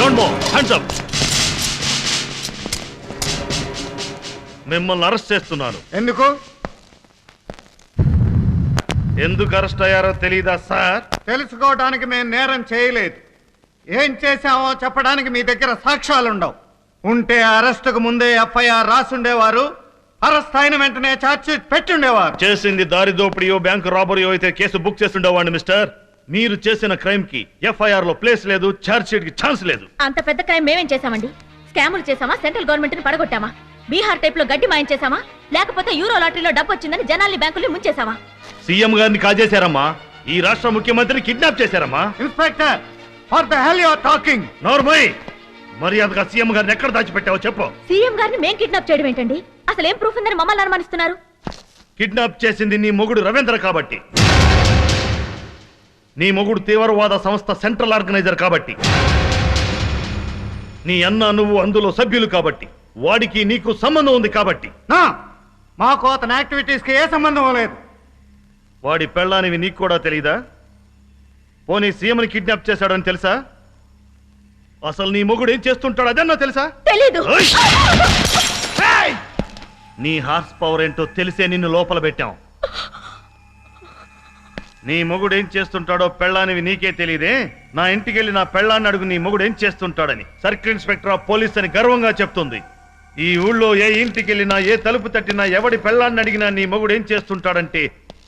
Don't move, hands up. మిమ్మల్ని arrest చేస్తున్నాను. ఎందుకు అరెస్ట్ అయ్యారో తెలీదా సార్? తెలుసుకోవడానికి మేము నేరం చేయలేదు. ఏం చేశామో చెప్పడానికి మీ దగ్గర సాక్ష్యాలుండవు. ఉంటే అరెస్టుకు ముందే ఎఫ్ఐఆర్ రాసుండేవారు, అరెస్ట్ అయిన వెంటనే ఛార్జ్ షీట్ పెట్టుండేవారు. చేసింది దారి దోపిడియో బ్యాంకు రాబరీయో అయితే కేసు బుక్ చేస్తుండేవాడిని మిస్టర్. మీరు చేసిన క్రైమ్ కి ఎఫ్ఐఆర్ లో ప్లేస్ లేదు, ఛార్జ్ షీట్ కి ఛాన్స్ లేదు. అంత పెద్ద క్రైమ్ మేమేం చేశామండి? స్కాములు చేశామా? సెంట్రల్ గవర్నమెంట్ ని పడగొట్టామా? బీహార్ టైప్ లో గడ్డి మాయం చేశామా? లేకపోతే యూరో లాటరీలో డబ్బు వచ్చిందని జనాల్ని బ్యాంకుల్ని ముంచేశామా? సీఎం గారిని కాజేశారమ్మా. ఈ రాష్ట్ర ముఖ్యమంత్రిని కిడ్నాప్ చేశారమ్మా. Inspector, for the hell you are talking? నోర్మై, మర్యాదగా సీఎం గారిని ఎక్కడ దాచిపెట్టావో చెప్పు. సీఎం గారిని మేం కిడ్నాప్ చేయడం ఏంటండి? అసలు ఏం ప్రూఫ్ ఉందని మమ్మల్ని అనుమానిస్తున్నారు? కిడ్నాప్ చేసింది నీ మొగుడు రవీంద్ర కాబట్టి, నీ మొగుడు తీవ్రవాద సంస్థ సెంట్రల్ ఆర్గనైజర్ కాబట్టి, నీ అన్న నువ్వు అందులో సభ్యులు కాబట్టి, వాడికి నీకు సంబంధం ఉంది కాబట్టి. మాకు అతని యాక్టివిటీస్ కి ఏ సంబంధం లేదు. వాడి పెళ్ళానివి నీకు కూడా తెలీదా? పోనీ సీఎంని కిడ్నాప్ చేశాడని తెలుసా? అసలు నీ మొగుడు ఏం చేస్తుంటాడు అదన్నా తెలుసా? తెలీదు. నీ హార్స్ పవర్ ఏంటో తెలిసే నిన్ను లోపల పెట్టాం. నీ మొగుడు ఏం చేస్తుంటాడో పెళ్ళానివి నీకే తెలియదే. నా ఇంటికి వెళ్ళి నా పెళ్ళాన్ని అడుగు నీ మొగుడు ఏం చేస్తుంటాడని. సర్కిల్ ఇన్స్పెక్టర్ ఆఫ్ పోలీస్ అని గర్వంగా చెప్తుంది. ఈ ఊళ్ళో ఏ ఇంటికి వెళ్ళినా, ఏ తలుపు తట్టినా, ఎవడి పెళ్ళాన్ని అడిగినా నీ మొగుడు ఏం చేస్తుంటాడంటే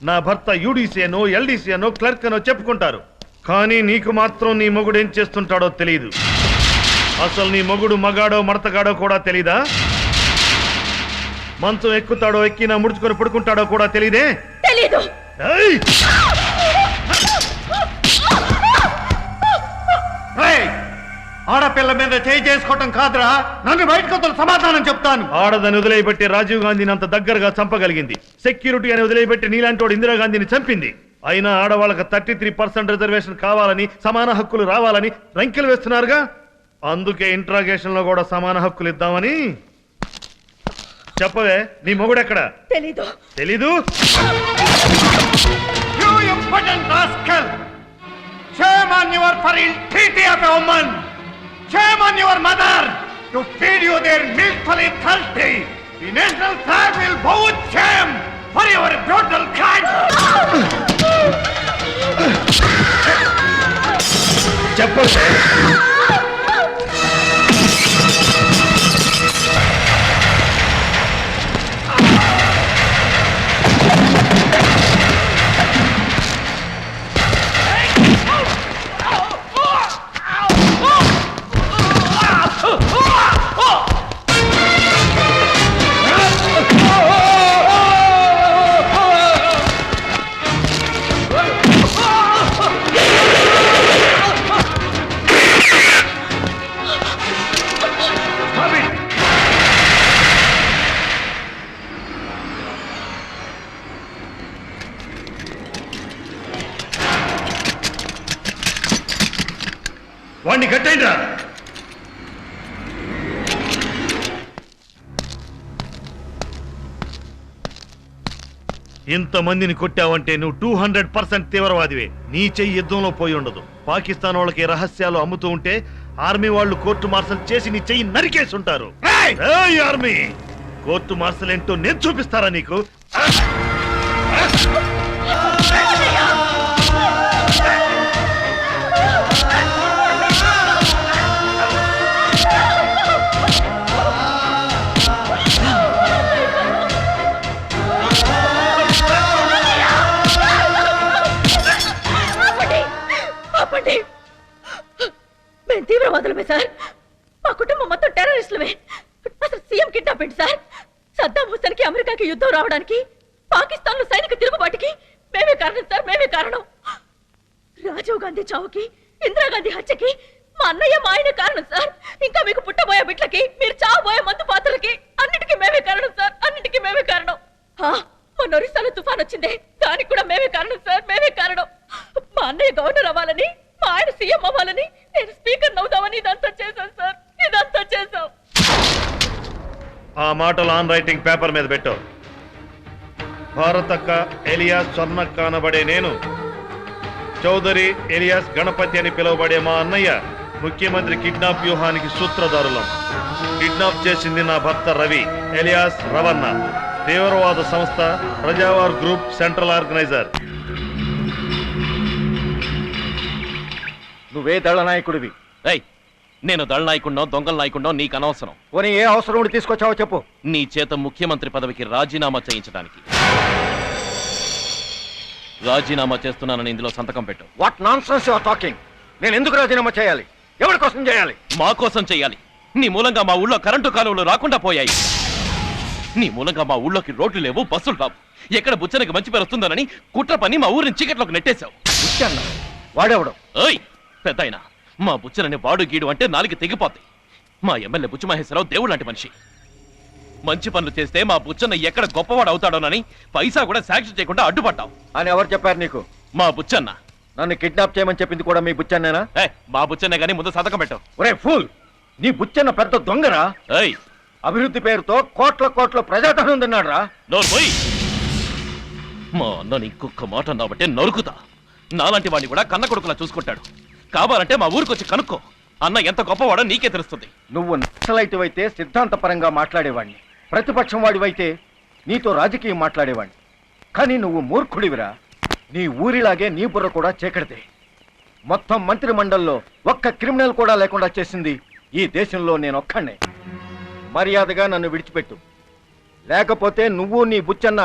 నా భర్త యూడీసీ అనో ఎల్డీసీ అనో క్లర్క్ అనో చెప్పుకుంటారు. కానీ నీకు మాత్రం నీ మొగుడు ఏం చేస్తుంటాడో తెలియదు. అసలు నీ మొగుడు మగాడో మడతగాడో కూడా తెలీదా? మంచం ఎక్కుతాడో ఎక్కినా ముడుచుకొని పడుకుంటాడో కూడా తెలీదే? తెలీదు. ఆడపిల్ల మీద చేయి చేసుకోవటం కాదురా, నన్ను బయటకు సమాధానం చెప్తాను. ఆడదని వదిలేయబెట్టి రాజీవ్ గాంధీని అంత దగ్గరగా చంపగలిగింది. సెక్యూరిటీ అని వదిలేయబెట్టి నీలాంటి ఇందిరాగాంధీని చంపింది. అయినా ఆడవాళ్ళకి 33% రిజర్వేషన్ కావాలని, సమాన హక్కులు రావాలని రంకెలు వేస్తున్నారుగా. అందుకే ఇంట్రాగేషన్ లో కూడా సమాన హక్కులు ఇద్దామని. చెప్పవే, నీ మొగుడెక్కడ? తెలీదు. తెలీదు? You impudent rascal! Shame on your fertility of a woman! Shame on your mother! To feed you their milkfully thirsty! The national flag will bow with shame for your brutal crime! చెప్పవే. వాణ్ణి కట్టేయండిరా. ఇంతమందిని కొట్టావంటే నువ్వు 200% తీవ్రవాదివే. నీ చెయ్యి యుద్ధంలో పోయి ఉండదు. పాకిస్తాన్ వాళ్ళకి రహస్యాలు అమ్ముతూ ఉంటే ఆర్మీ వాళ్ళు కోర్టు మార్షల్ చేసి నీ చెయ్యి నరికేసి ఉంటారు. ఆర్మీ కోర్టు మార్షల్ ఏంటో నేను చూపిస్తారా నీకు? మేము తీవ్రవాదులమే సార్. మా కుటుంబం మొత్తం టెర్రరిస్టులమే. అసలు సీఎం కిడ్నాప్ ఏంటి సార్? సద్దాం హుస్సేన్ కి అమెరికాకి యుద్ధం రావడానికి, పాకిస్తాన్ లో సైనిక తిరుగుబాటుకి మేమే కారణం సార్. మేమే కారణం. రాజీవ్ గాంధీ చావుకి, ఇందిరాగాంధీ హత్యకి మా అన్నయ్య, మా ఆయన కారణం సార్. ఇంకా మీకు పుట్టబోయే బిడ్లకి, మీరు చావబోయే మందు పాత్రలకి అన్నిటికీ మేమే కారణం సార్. అన్నిటికీ మేమే కారణం. మొన్న ఒరిస్సాలో తుఫాన్ వచ్చిందే, దానికి కూడా మేమే కారణం సార్. మేమే కారణం. మా అన్నయ్య గవర్నర్ అవ్వాలని, మా ఆయన సీఎం అవ్వాలని, నేను స్పీకర్ అవుదామని ఇదంతా చేశాం సార్. ఇదంతా చేశాం. ఆ మాటలు ఆన్ రైటింగ్ పేపర్ మీద పెట్టు. భారతక్క ఎలియాస్ స్వర్ణక్క అనబడే నేను, చౌదరి ఎలియాస్ గణపతి అని పిలువబడే మా అన్నయ్య ముఖ్యమంత్రి కిడ్నాప్ వ్యూహానికి సూత్రధారులం. కిడ్నాప్ చేసింది నా భర్త రవి ఎలియాస్ రవణ, తీవ్రవాద సంస్థ ప్రజావార్ గ్రూప్ సెంట్రల్ ఆర్గనైజర్. నువ్వే దళ నాయకుడివి. నేను దళ నాయకుడినో దొంగల నాయకుడినో నీకు అనవసరం. పోనీ ఏ అవసరం ఉండి తీసుకొచ్చావో చెప్పు. నీ చేత ముఖ్యమంత్రి పదవికి రాజీనామా చేయించడానికి. రాజీనామా చేస్తున్నానని ఇందులో సంతకం పెట్టు. What nonsense you are talking? నేను ఎందుకు రాజీనామా చేయాలి? ఎవరి కోసం చేయాలి? మా కోసం చేయాలి. నీ మూలంగా మా ఊళ్ళో కరెంటు కాలువలు రాకుండా పోయాయి. నీ మూలంగా మా ఊళ్ళోకి రోడ్లు లేవు, బస్సులు రావు. ఎక్కడ బుచ్చనకి మంచి పేరు వస్తుందోనని కుట్ర పని మా ఊరిని చీకట్లోకి నెట్టేశావు. వాడేవడం? ఓయ్ పెద్దాయన, మా బుచ్చనని వాడు గీడు అంటే నాలుగు తెగిపోతాయి. మా ఎమ్మెల్యే బుచ్చ మహేశ్వరరావు దేవుడు లాంటి మనిషి. మంచి పనులు చేస్తే మా బుచ్చన్న ఎక్కడ గొప్పవాడు అవుతాడోనని పైసా కూడా సాక్షి చేయకుండా అడ్డుపడ్డావు అని ఎవరు చెప్పారు నీకు? మా బుచ్చన్న. నన్ను కిడ్నాప్ చేయమని చెప్పింది కూడా మీ బుచ్చన్నేనా? మా బుచ్చన్నే గానీ ముందు సంతకం పెట్టు. ఒరే ఫూల్, నీ బుచ్చన్న పెద్ద దొంగరా. ఏయ్, అభివృద్ధి పేరుతో కోట్ల కోట్ల ప్రజాధనం తిన్నాడు రా. నోర్పోయి. మా అన్నని ఇంకొక మాట అన్నావంటే నరుకుతా. నాలాంటి వాడిని కూడా కన్న కొడుకులా చూసుకుంటాడు. కావాలంటే మా ఊరికొచ్చి కనుక్కో. అన్న ఎంత గొప్పవాడో నీకే తెలుస్తుంది. నువ్వు నక్సలైట్ అయితే సిద్ధాంతపరంగా మాట్లాడేవాడిని, ప్రతిపక్షం వాడివైతే నీతో రాజకీయం మాట్లాడేవాడిని. కానీ నువ్వు మూర్ఖుడివిరా. నీ ఊరిలాగే నీ బుర్ర కూడా చీకటిదే. మొత్తం మంత్రి మండలిలో ఒక్క క్రిమినల్ కూడా లేకుండా చేసింది ఈ దేశంలో నేనొక్కడే. మర్యాదగా నన్ను విడిచిపెట్టు, లేకపోతే నువ్వు నీ బుచ్చన్న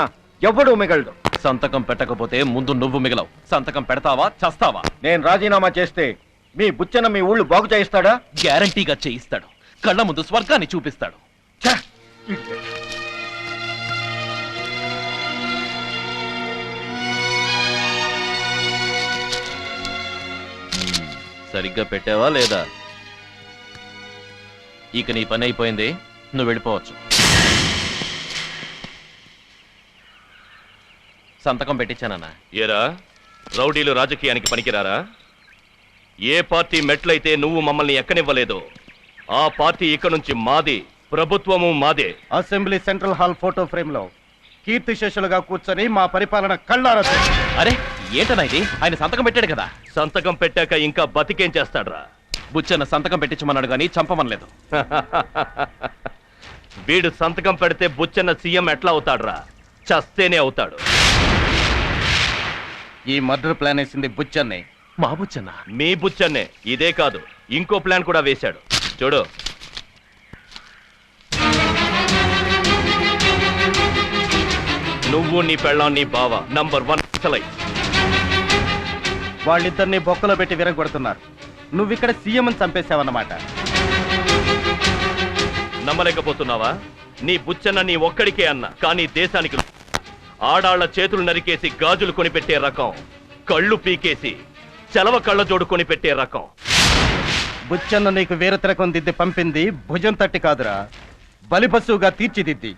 ఎవ్వడూ మిగలడు. సంతకం పెట్టకపోతే ముందు నువ్వు మిగలవు. సంతకం పెడతావా చస్తావా? నేను రాజీనామా చేస్తే మీ బుచ్చన్న మీ ఊళ్ళు బాగు చేయిస్తాడా? గ్యారంటీగా చేయిస్తాడు. కళ్ళ ముందు స్వర్గాన్ని చూపిస్తాడు. సరిగ్గా పెట్టావా లేదా? ఇక నీ పని అయిపోయింది, నువ్వు వెళ్ళిపోవచ్చు. సంతకం పెట్టించానన్నా. ఏరా, రౌడీలు రాజకీయానికి పనికిరారా? ఏ పార్టీ మెట్లయితే నువ్వు మమ్మల్ని ఎక్కనివ్వలేదో ఆ పార్టీ ఇక నుంచి మాది, ప్రభుత్వము మాదే. Assembly central hall photo frame లో కీర్తి శేషులుగా కూర్చొని మా పరిపాలన కళ్ళారా. అరే ఏంటన్నా ఇది? ఆయన సంతకం పెట్టాడు కదా. సంతకం పెట్టాక ఇంకా బతికేం చేస్తాడ్రా? బుచ్చన్న సంతకం పెట్టించమన్నాడు కానీ చంపమనలేదు. వీడు సంతకం పెడితే బుచ్చన్న సీఎం ఎట్లా అవుతాడ్రా? చస్తేనే అవుతాడు. ఈ మర్డర్ ప్లాన్ వేసింది బుచ్చన్నే. మా బుచ్చన్న? మీ బుచ్చన్నే. ఇదే కాదు, ఇంకో ప్లాన్ కూడా వేశాడు. చూడు. నువ్వు నీ పెళ్ళాం నీ బావ నంబర్ 1 నక్సలైట్. వాళ్ళిద్దరిని బొక్కలో పెట్టి విరగొడుతున్నారు. నువ్విక్కడ సీఎం అని చంపేశావన్నమాట. నమ్మలేకపోతున్నావా? నీ బుచ్చన్న నీ ఒక్కడికే అన్న, కానీ దేశానికి ఆడాళ్ల చేతులు నరికేసి గాజులు కొనిపెట్టే రకం, కళ్ళు పీకేసి చలవ కళ్ళ జోడు కొనిపెట్టే రకం. బుచ్చన్న నీకు వేరే తిరకం దిద్ది పంపింది భుజం తట్టి కాదురా, బలిపశువుగా తీర్చిదిద్ది.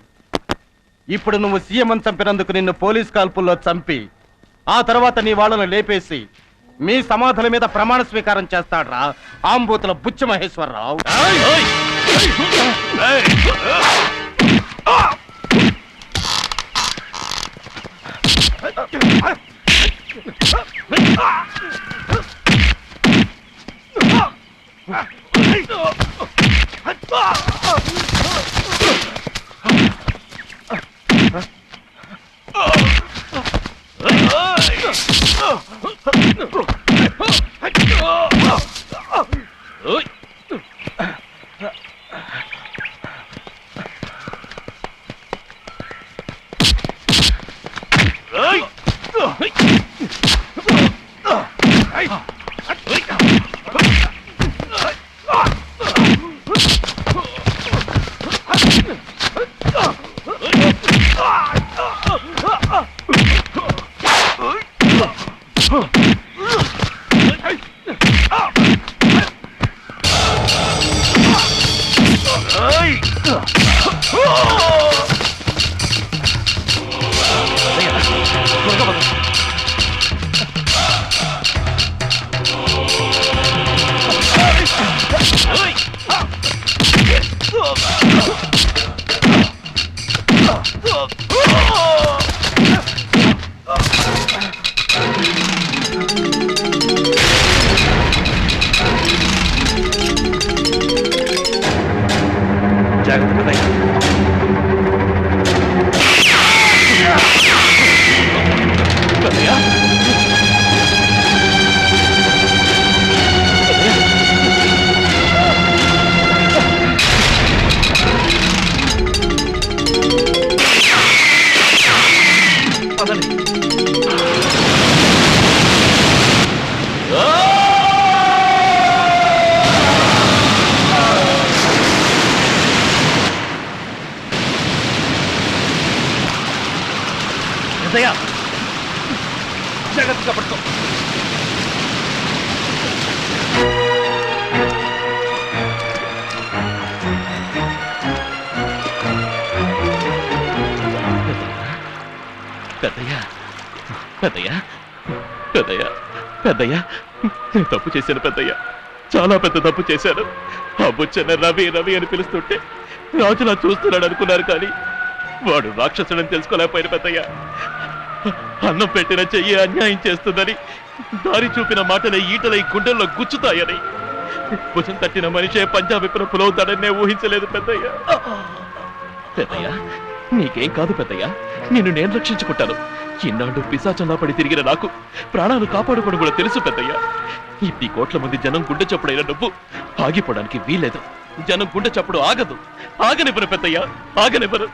ఇప్పుడు నువ్వు సీఎం అని చంపినందుకు నిన్ను పోలీస్ కాల్పుల్లో చంపి ఆ తర్వాత నీ వాళ్ళను లేపేసి మీ సమాధుల మీద ప్రమాణ స్వీకారం చేస్తాడ్రా ఆంబూతుల బుచ్చ మహేశ్వరరావు. పెద్దయ్య పెద్దయ్య పెద్దయ్య నేను తప్పు చేశాను పెద్దయ్య, చాలా పెద్ద తప్పు చేశాను. ఆ బుచ్చన్న రవి రవి అని పిలుస్తుంటే రాజులా చూస్తున్నాడు అనుకున్నారు, కానీ వాడు రాక్షసుడని తెలుసుకోలేకపోయిన పెద్దయ్య. అన్నం పెట్టిన చెయ్యి అన్యాయం చేస్తుందని, దారి చూపిన మాటలే ఈటలై గుండెల్లో గుచ్చుతాయని, భుజం తట్టిన మనిషే పంజాబీ పులవుతాడని నేను ఊహించలేదు పెద్దయ్య. పెద్దయ్య నీకేం కాదు పెద్దయ్య, నిన్ను నేను రక్షించుకుంటాను. ఇన్నాళ్ళు పిశాచంలా పడి తిరిగిన నాకు ప్రాణాలు కాపాడుకోవడం కూడా తెలుసు పెద్దయ్య. ఇన్ని కోట్ల మంది జనం గుండె చప్పుడైన నువ్వు ఆగిపోవడానికి వీలేదు. జనం గుండె చప్పుడు ఆగదు, ఆగనివ్వరు పెద్దయ్య, ఆగనివ్వరు.